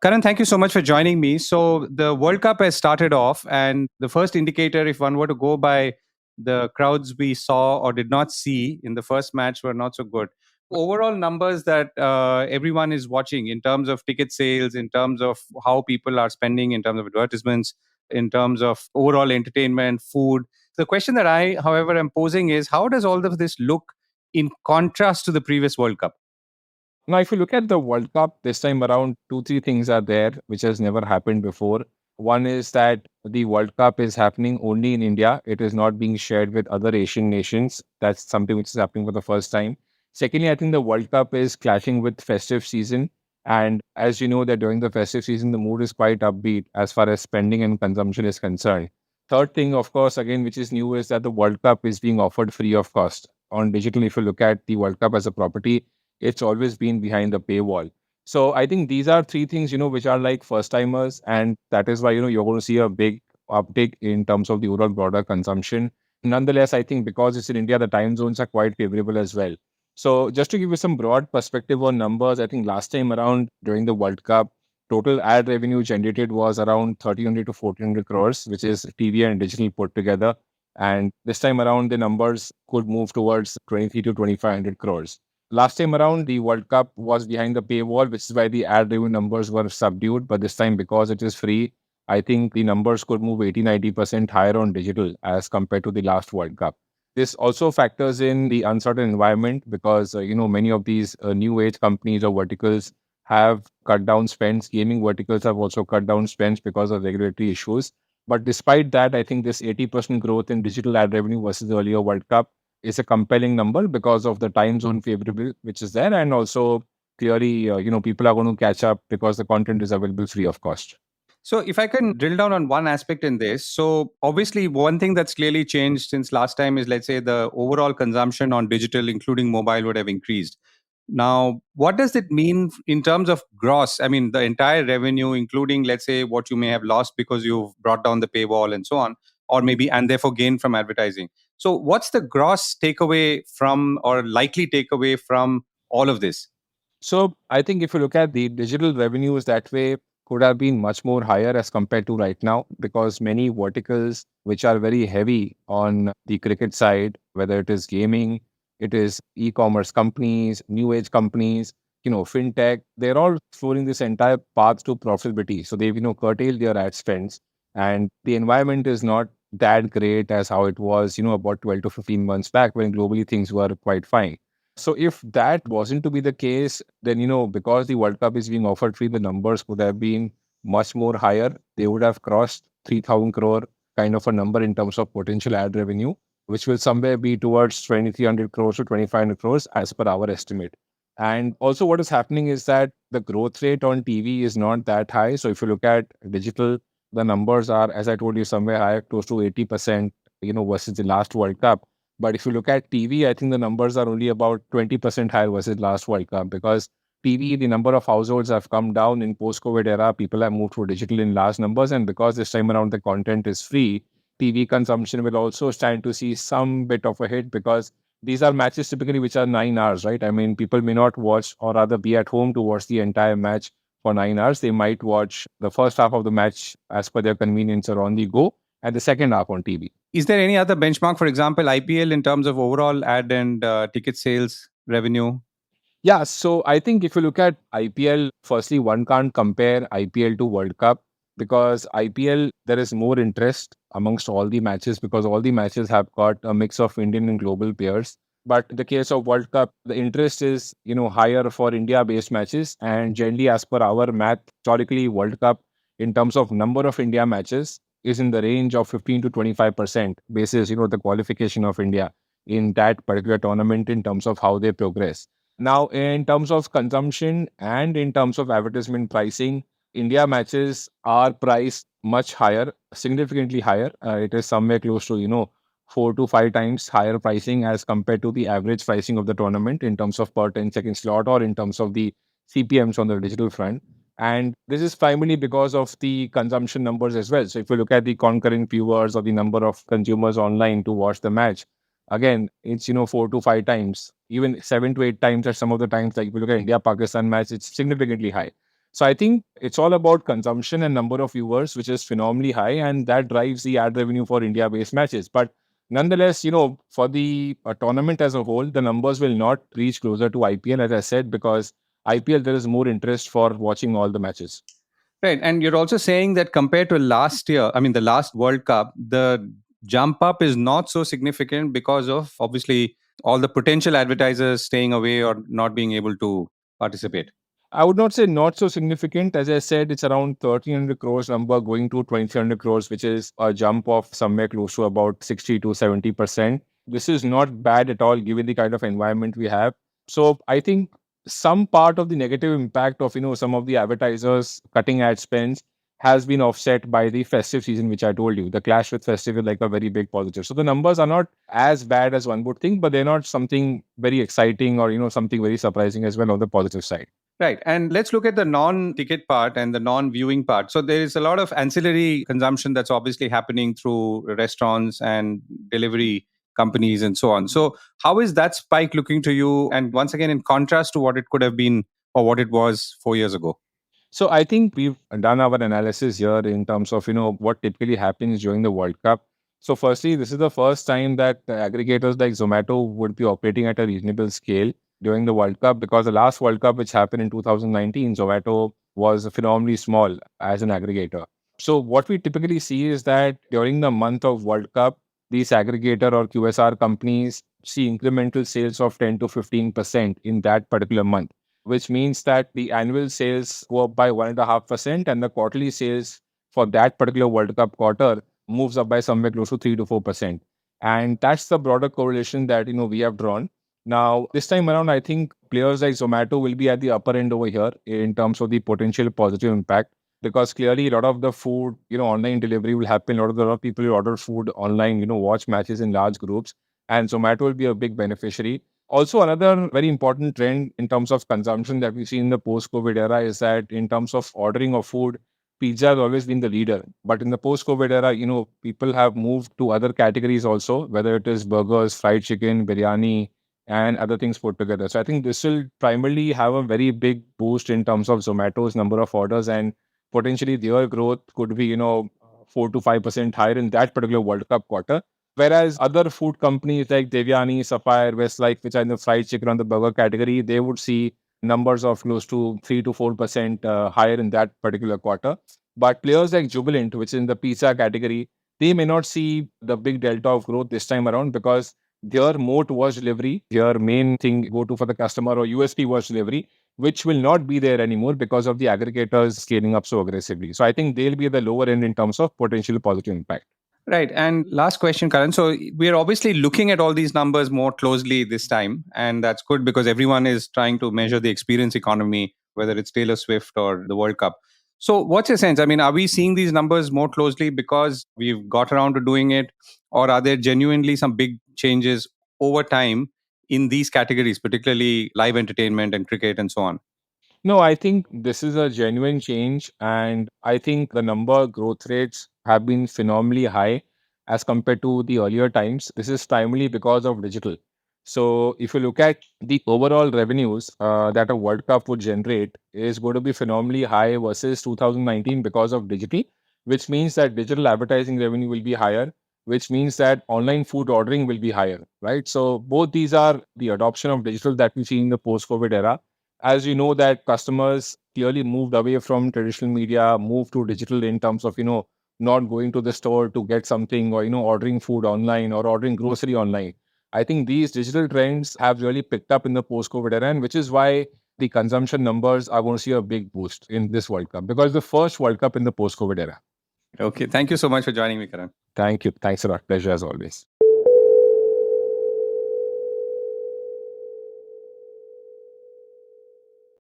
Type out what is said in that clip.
Karan, thank you so much for joining me. So, the World Cup has started off, and the first indicator, if one were to go by the crowds we saw or did not see in the first match, were not so good. Overall numbers that everyone is watching in terms of ticket sales, in terms of how people are spending, in terms of advertisements, in terms of overall entertainment, food. The question that I, however, am posing is how does all of this look in contrast to the previous World Cup? Now, if you look at the World Cup this time around, two, three things are there which has never happened before. One is that the World Cup is happening only in India. It is not being shared with other Asian nations. That's something which is happening for the first time. Secondly, I think the World Cup is clashing with festive season. And as you know, that during the festive season, the mood is quite upbeat as far as spending and consumption is concerned. Third thing, of course, again, which is new, is that the World Cup is being offered free of cost on digital. If you look at the World Cup as a property, it's always been behind the paywall. So I think these are three things, which are like first timers. And that is why, you're going to see a big uptick in terms of the overall broader consumption. Nonetheless, I think because it's in India, the time zones are quite favorable as well. So just to give you some broad perspective on numbers, I think last time around during the World Cup, total ad revenue generated was around 1,300 to 1,400 crores, which is TV and digital put together. And this time around, the numbers could move towards 23 to 2,500 crores. Last time around, the World Cup was behind the paywall, which is why the ad revenue numbers were subdued. But this time, because it is free, I think the numbers could move 80-90% higher on digital as compared to the last World Cup. This also factors in the uncertain environment because, many of these new age companies or verticals have cut down spends. Gaming verticals have also cut down spends because of regulatory issues. But despite that, I think this 80% growth in digital ad revenue versus the earlier World Cup is a compelling number because of the time zone favorable which is there, and also clearly people are going to catch up because the content is available free of cost. So, if I can drill down on one aspect in this, so obviously, one thing that's clearly changed since last time is, let's say, the overall consumption on digital, including mobile, would have increased. Now, what does it mean in terms of gross? I mean, the entire revenue, including, let's say, what you may have lost because you've brought down the paywall and so on, or maybe, and therefore gain from advertising. So, what's the gross takeaway from, or likely takeaway from all of this? So I think if you look at the digital revenues that way could have been much more higher as compared to right now, because many verticals which are very heavy on the cricket side, whether it is gaming, it is e-commerce companies, new age companies, fintech, they're all exploring this entire path to profitability. So they've, curtailed their ad spends, and the environment is not that great as how it was, about 12 to 15 months back when globally things were quite fine. So if that wasn't to be the case, then because the World Cup is being offered free, the numbers would have been much more higher. They would have crossed 3,000 crore kind of a number in terms of potential ad revenue, which will somewhere be towards 2,300 crores to 2,500 crores as per our estimate. And also what is happening is that the growth rate on TV is not that high. So if you look at digital, the numbers are, as I told you, somewhere higher, close to 80%, versus the last World Cup. But if you look at TV, I think the numbers are only about 20% higher versus last World Cup, because TV, the number of households have come down in post-COVID era. People have moved to digital in large numbers. And because this time around the content is free, TV consumption will also stand to see some bit of a hit, because these are matches typically which are 9 hours, right? I mean, people may not watch or rather be at home to watch the entire match for 9 hours. They might watch the first half of the match as per their convenience or on the go, and the second half on TV. Is there any other benchmark, for example, IPL in terms of overall ad and ticket sales revenue? Yeah, so I think if you look at IPL, firstly, one can't compare IPL to World Cup, because IPL, there is more interest amongst all the matches because all the matches have got a mix of Indian and global players. But in the case of World Cup, the interest is, higher for India-based matches. And generally, as per our math, historically, World Cup, in terms of number of India matches, is in the range of 15 to 25% basis, the qualification of India in that particular tournament in terms of how they progress. Now, in terms of consumption and in terms of advertisement pricing, India matches are priced much higher, significantly higher. It is somewhere close to, 4 to 5 times higher pricing as compared to the average pricing of the tournament in terms of per 10-second slot or in terms of the CPMs on the digital front. And this is primarily because of the consumption numbers as well. So if you look at the concurrent viewers or the number of consumers online to watch the match, again, it's 4 to 5 times, even 7 to 8 times at some of the times. Like if you look at India Pakistan match, it's significantly high. So I think it's all about consumption and number of viewers, which is phenomenally high, and that drives the ad revenue for India-based matches. But nonetheless, for the tournament as a whole, the numbers will not reach closer to IPL, as I said, because IPL there is more interest for watching all the matches. Right. And you're also saying that compared to last year, I mean, the last World Cup, the jump up is not so significant because of obviously all the potential advertisers staying away or not being able to participate. I would not say not so significant. As I said, it's around 1,300 crores number going to 2,300 crores, which is a jump of somewhere close to about 60 to 70%. This is not bad at all given the kind of environment we have. So I think some part of the negative impact of, some of the advertisers cutting ad spends has been offset by the festive season, which I told you. The clash with festive is like a very big positive. So the numbers are not as bad as one would think, but they're not something very exciting or, something very surprising as well on the positive side. Right. And let's look at the non-ticket part and the non-viewing part. So there is a lot of ancillary consumption that's obviously happening through restaurants and delivery companies and so on. So how is that spike looking to you? And once again, in contrast to what it could have been or what it was 4 years ago. So I think we've done our analysis here in terms of, what typically happens during the World Cup. So firstly, this is the first time that the aggregators like Zomato would be operating at a reasonable scale during the World Cup, because the last World Cup, which happened in 2019, Zomato was phenomenally small as an aggregator. So what we typically see is that during the month of World Cup, these aggregator or QSR companies see incremental sales of 10 to 15% in that particular month, which means that the annual sales go up by 1.5%, and the quarterly sales for that particular World Cup quarter moves up by somewhere close to 3 to 4%. And that's the broader correlation that we have drawn. Now, this time around, I think players like Zomato will be at the upper end over here in terms of the potential positive impact, because clearly a lot of the food, online delivery will happen. A lot of people will order food online, watch matches in large groups, and Zomato will be a big beneficiary. Also, another very important trend in terms of consumption that we see in the post-COVID era is that in terms of ordering of food, pizza has always been the leader. But in the post-COVID era, people have moved to other categories also, whether it is burgers, fried chicken, biryani, and other things put together. So I think this will primarily have a very big boost in terms of Zomato's number of orders, and potentially their growth could be, 4 to 5% higher in that particular World Cup quarter. Whereas other food companies like Devyani, Sapphire, Westlife, which are in the fried chicken on the burger category, they would see numbers of close to 3 to 4% higher in that particular quarter. But players like Jubilant, which is in the pizza category, they may not see the big delta of growth this time around, because their moat was delivery. Their main thing go to for the customer or USP was delivery, which will not be there anymore because of the aggregators scaling up so aggressively. So I think they'll be at the lower end in terms of potential positive impact. Right. And last question, Karan. So we're obviously looking at all these numbers more closely this time. And that's good because everyone is trying to measure the experience economy, whether it's Taylor Swift or the World Cup. So what's your sense? I mean, are we seeing these numbers more closely because we've got around to doing it? Or are there genuinely some big changes over time in these categories, particularly live entertainment and cricket and so on? No, I think this is a genuine change. And I think the number growth rates have been phenomenally high as compared to the earlier times. This is primarily because of digital. So if you look at the overall revenues that a World Cup would generate is going to be phenomenally high versus 2019 because of digital, which means that digital advertising revenue will be higher, which means that online food ordering will be higher, right? So both these are the adoption of digital that we see in the post-COVID era. As you know, that customers clearly moved away from traditional media, moved to digital in terms of, not going to the store to get something, or, ordering food online or ordering grocery online. I think these digital trends have really picked up in the post-COVID era, and which is why the consumption numbers are going to see a big boost in this World Cup, because the first World Cup in the post-COVID era. Okay. Thank you so much for joining me, Karan. Thank you. Thanks a lot. Pleasure as always.